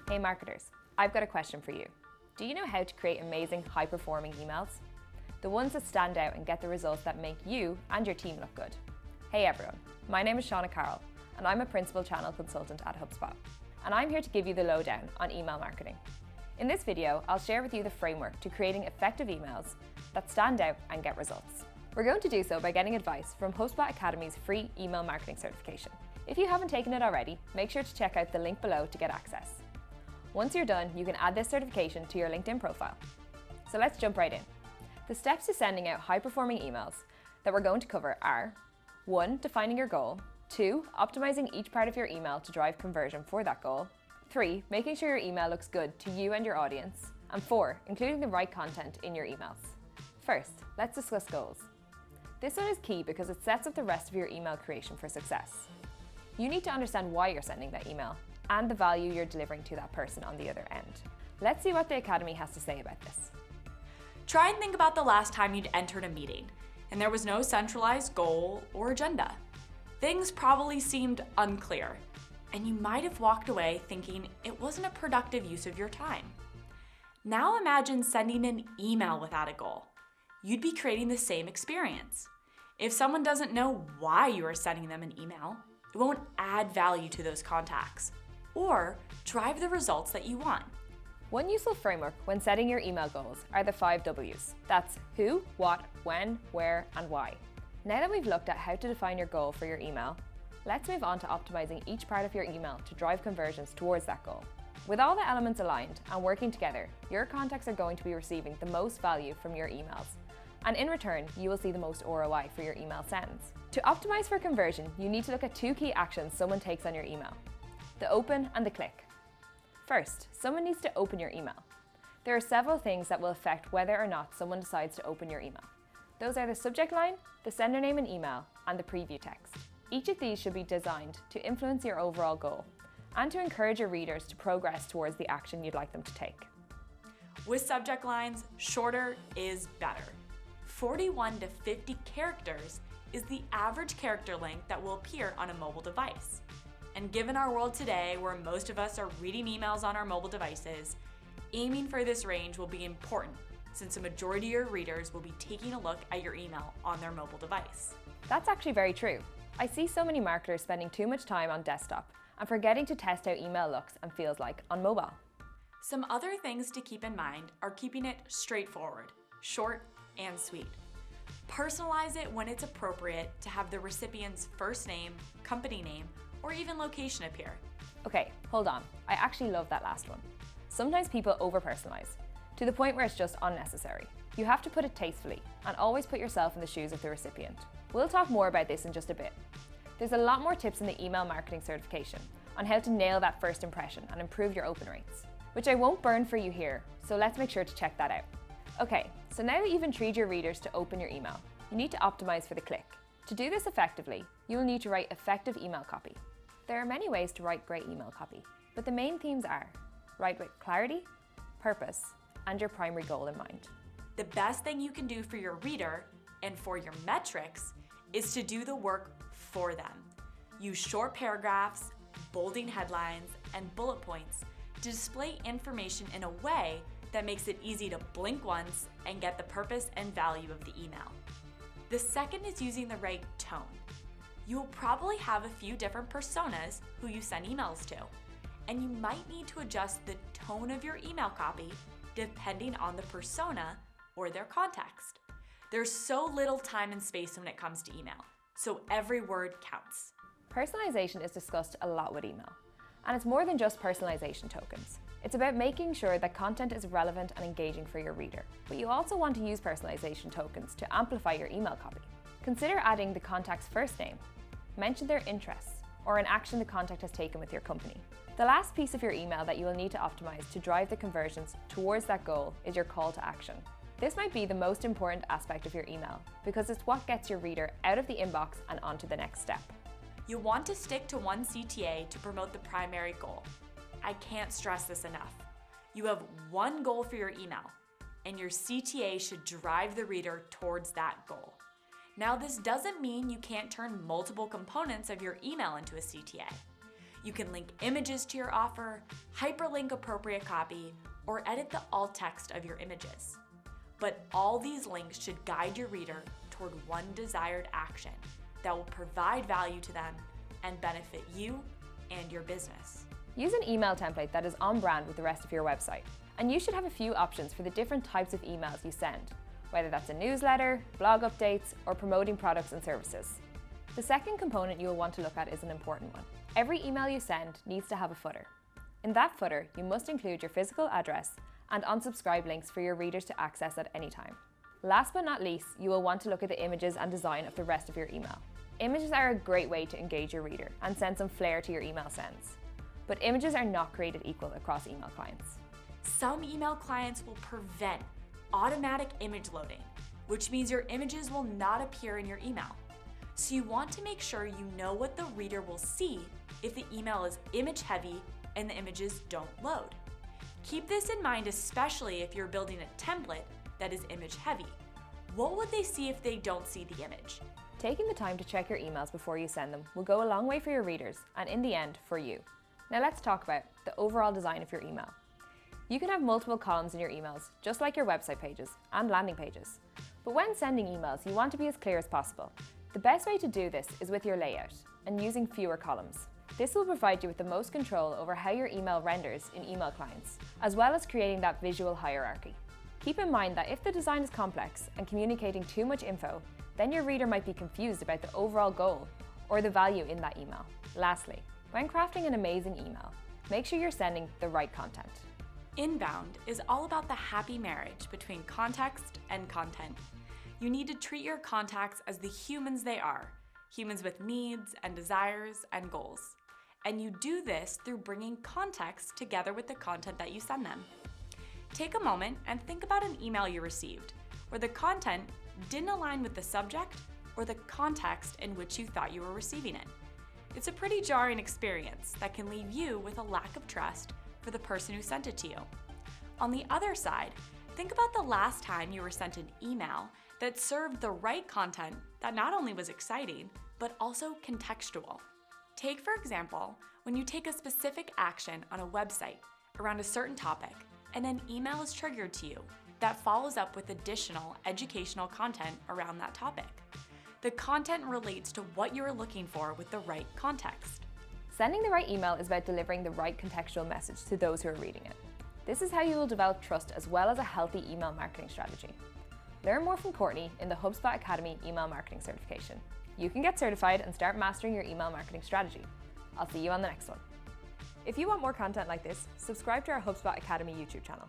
Hey marketers, I've got a question for you. Do you know how to create amazing, high-performing emails? The ones that stand out and get the results that make you and your team look good. Hey everyone, my name is Shauna Carroll, and I'm a Principal Channel Consultant at HubSpot. And I'm here to give you the lowdown on email marketing. In this video, I'll share with you the framework to creating effective emails that stand out and get results. We're going to do so by getting advice from HubSpot Academy's free email marketing certification. If you haven't taken it already, make sure to check out the link below to get access. Once you're done, you can add this certification to your LinkedIn profile. So let's jump right in. The steps to sending out high-performing emails that we're going to cover are 1. Defining your goal. 2. Optimizing each part of your email to drive conversion for that goal. 3. Making sure your email looks good to you and your audience. And 4. Including the right content in your emails. First, let's discuss goals. This one is key because it sets up the rest of your email creation for success. You need to understand why you're sending that email and the value you're delivering to that person on the other end. Let's see what the Academy has to say about this. Try and think about the last time you'd entered a meeting and there was no centralized goal or agenda. Things probably seemed unclear, and you might have walked away thinking it wasn't a productive use of your time. Now imagine sending an email without a goal. You'd be creating the same experience. If someone doesn't know why you are sending them an email, it won't add value to those contacts or drive the results that you want. One useful framework when setting your email goals are the 5 W's. That's who, what, when, where, and why. Now that we've looked at how to define your goal for your email, let's move on to optimizing each part of your email to drive conversions towards that goal. With all the elements aligned and working together, your contacts are going to be receiving the most value from your emails. And in return, you will see the most ROI for your email sends. To optimize for conversion, you need to look at 2 key actions someone takes on your email: the open and the click. First, someone needs to open your email. There are several things that will affect whether or not someone decides to open your email. Those are the subject line, the sender name and email, and the preview text. Each of these should be designed to influence your overall goal and to encourage your readers to progress towards the action you'd like them to take. With subject lines, shorter is better. 41 to 50 characters is the average character length that will appear on a mobile device. And given our world today, where most of us are reading emails on our mobile devices, aiming for this range will be important, since a majority of your readers will be taking a look at your email on their mobile device. That's actually very true. I see so many marketers spending too much time on desktop and forgetting to test how email looks and feels like on mobile. Some other things to keep in mind are keeping it straightforward, short, and sweet. Personalize it when it's appropriate to have the recipient's first name, company name, or even location appear. Okay, hold on. I actually love that last one. Sometimes people over-personalize, to the point where it's just unnecessary. You have to put it tastefully, and always put yourself in the shoes of the recipient. We'll talk more about this in just a bit. There's a lot more tips in the email marketing certification on how to nail that first impression and improve your open rates, which I won't burn for you here, so let's make sure to check that out. Okay, so now that you've intrigued your readers to open your email, you need to optimize for the click. To do this effectively, you will need to write effective email copy. There are many ways to write great email copy, but the main themes are: write with clarity, purpose, and your primary goal in mind. The best thing you can do for your reader and for your metrics is to do the work for them. Use short paragraphs, bolding headlines, and bullet points to display information in a way that makes it easy to blink once and get the purpose and value of the email. The second is using the right tone. You will probably have a few different personas who you send emails to, and you might need to adjust the tone of your email copy depending on the persona or their context. There's so little time and space when it comes to email, so every word counts. Personalization is discussed a lot with email, and it's more than just personalization tokens. It's about making sure that content is relevant and engaging for your reader, but you also want to use personalization tokens to amplify your email copy. Consider adding the contact's first name, mention their interests, or an action the contact has taken with your company. The last piece of your email that you will need to optimize to drive the conversions towards that goal is your call to action. This might be the most important aspect of your email because it's what gets your reader out of the inbox and onto the next step. You'll want to stick to one CTA to promote the primary goal. I can't stress this enough. You have one goal for your email, and your CTA should drive the reader towards that goal. Now, this doesn't mean you can't turn multiple components of your email into a CTA. You can link images to your offer, hyperlink appropriate copy, or edit the alt text of your images. But all these links should guide your reader toward one desired action that will provide value to them and benefit you and your business. Use an email template that is on brand with the rest of your website. And you should have a few options for the different types of emails you send, whether that's a newsletter, blog updates, or promoting products and services. The second component you will want to look at is an important one. Every email you send needs to have a footer. In that footer, you must include your physical address and unsubscribe links for your readers to access at any time. Last but not least, you will want to look at the images and design of the rest of your email. Images are a great way to engage your reader and send some flair to your email sends. But images are not created equal across email clients. Some email clients will prevent automatic image loading, which means your images will not appear in your email. So you want to make sure you know what the reader will see if the email is image heavy and the images don't load. Keep this in mind, especially if you're building a template that is image heavy. What would they see if they don't see the image? Taking the time to check your emails before you send them will go a long way for your readers and in the end, for you. Now let's talk about the overall design of your email. You can have multiple columns in your emails, just like your website pages and landing pages. But when sending emails, you want to be as clear as possible. The best way to do this is with your layout and using fewer columns. This will provide you with the most control over how your email renders in email clients, as well as creating that visual hierarchy. Keep in mind that if the design is complex and communicating too much info, then your reader might be confused about the overall goal or the value in that email. Lastly, when crafting an amazing email, make sure you're sending the right content. Inbound is all about the happy marriage between context and content. You need to treat your contacts as the humans they are, humans with needs and desires and goals. And you do this through bringing context together with the content that you send them. Take a moment and think about an email you received where the content didn't align with the subject or the context in which you thought you were receiving it. It's a pretty jarring experience that can leave you with a lack of trust for the person who sent it to you. On the other side, think about the last time you were sent an email that served the right content that not only was exciting, but also contextual. Take, for example, when you take a specific action on a website around a certain topic, and an email is triggered to you that follows up with additional educational content around that topic. The content relates to what you're looking for with the right context. Sending the right email is about delivering the right contextual message to those who are reading it. This is how you will develop trust as well as a healthy email marketing strategy. Learn more from Courtney in the HubSpot Academy Email Marketing Certification. You can get certified and start mastering your email marketing strategy. I'll see you on the next one. If you want more content like this, subscribe to our HubSpot Academy YouTube channel.